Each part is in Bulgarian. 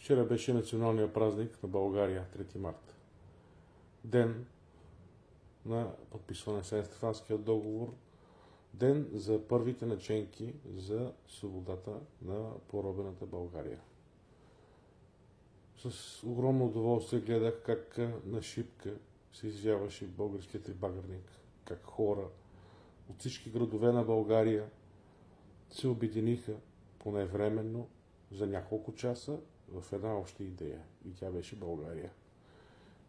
Вчера беше националният празник на България, 3 марта. Ден на подписване на Северостефанския договор, ден за първите наченки за свободата на поробената България. С огромно удоволствие гледах как на шипка се изявяваше българският трибагърник, как хора от всички градове на България се обединиха поне временно за няколко часа в една обща идея. И тя беше България.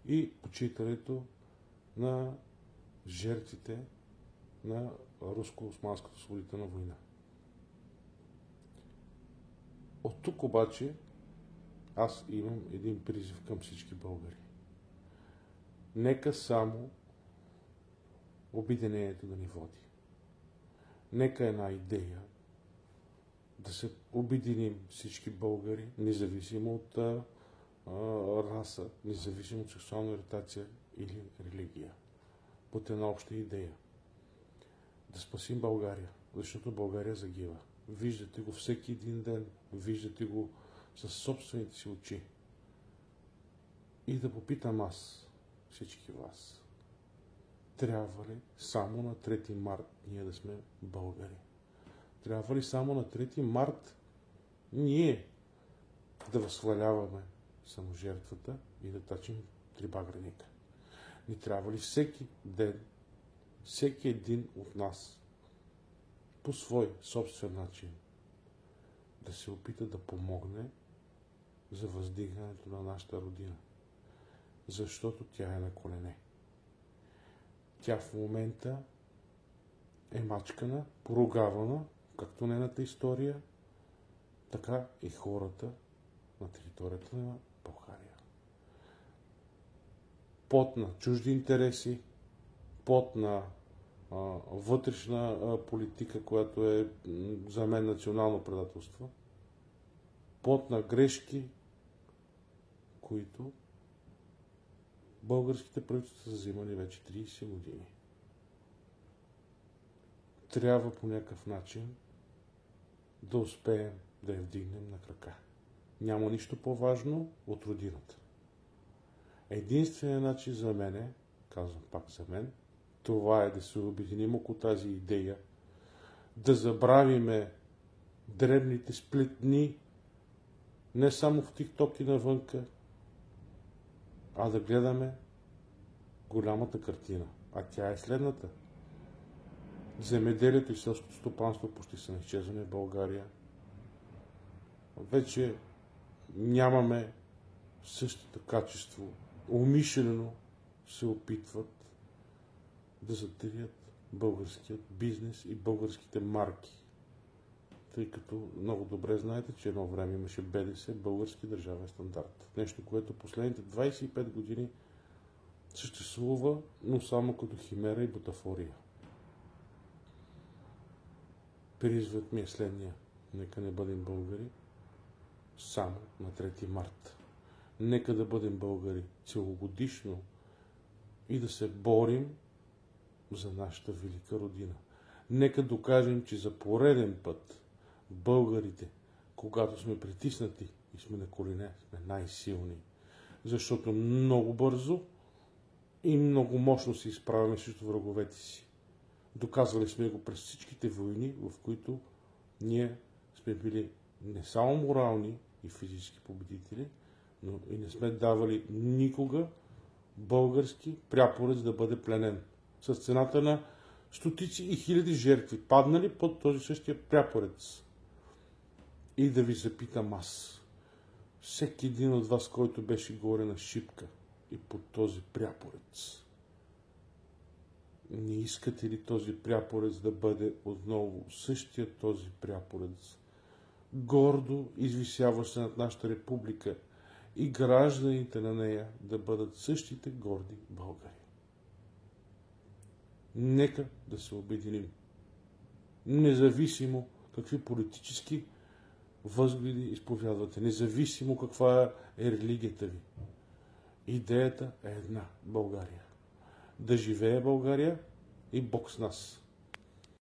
И почитането на жертвите на руско-османската освободителна война. От тук обаче аз имам един призив към всички българи. Нека само обединението да ни води. Нека една идея да се обединим всички българи, независимо от раса, независимо от сексуална ориентация или религия, под една обща идея. Да спасим България, защото България загива. Виждате го всеки един ден, виждате го със собствените си очи. И да попитам аз, всички вас, трябва ли само на 3 март ние да сме българи? Трябва ли само на 3 март ние да възхваляваме саможертвата и да тачим трибагърника? Не трябва ли всеки ден, всеки един от нас по свой собствен начин да се опита да помогне за въздигането на нашата родина? Защото тя е на колене. Тя в момента е мачкана, поругавана, както нейната история, така и хората на територията на България. Под на чужди интереси, под на вътрешна политика, която е за мен национално предателство, под на грешки, които българските правителства са взимали вече 30 години. Трябва по някакъв начин да успеем да я вдигнем на крака. Няма нищо по-важно от родината. Единственият начин за мен, казвам пак за мен, това е да се обединим около тази идея, да забравиме дребните сплетни, не само в TikTok и навънка, а да гледаме голямата картина. А тя е следната. Земеделието и селското стопанство почти са на изчезване в България. Вече нямаме същото качество. Умишлено се опитват да затрият българският бизнес и българските марки. Тъй като много добре знаете, че едно време имаше БДС, български държавен стандарт. Нещо, което последните 25 години съществува, но само като химера и бутафория. Призвът ми е следния. Нека не бъдем българи само на 3 марта. Нека да бъдем българи целогодишно и да се борим за нашата велика родина. Нека докажем, че за пореден път българите, когато сме притиснати и сме на колене, сме най-силни. Защото много бързо и много мощно се изправяме срещу враговете си. Доказвали сме го през всичките войни, в които ние сме били не само морални и физически победители, но и не сме давали никога български пряпорец да бъде пленен. С цената на стотици и хиляди жертви, паднали под този същия пряпорец. И да ви запитам аз, всеки един от вас, който беше горе на шипка и под този пряпорец, не искате ли този пряпорец да бъде отново същия този пряпорец, гордо извисяващ се над нашата република и гражданите на нея да бъдат същите горди българи? Нека да се обединим. Независимо какви политически възгледи изповядвате, независимо каква е религията ви. Идеята е една – България. Да живее България и Бог с нас.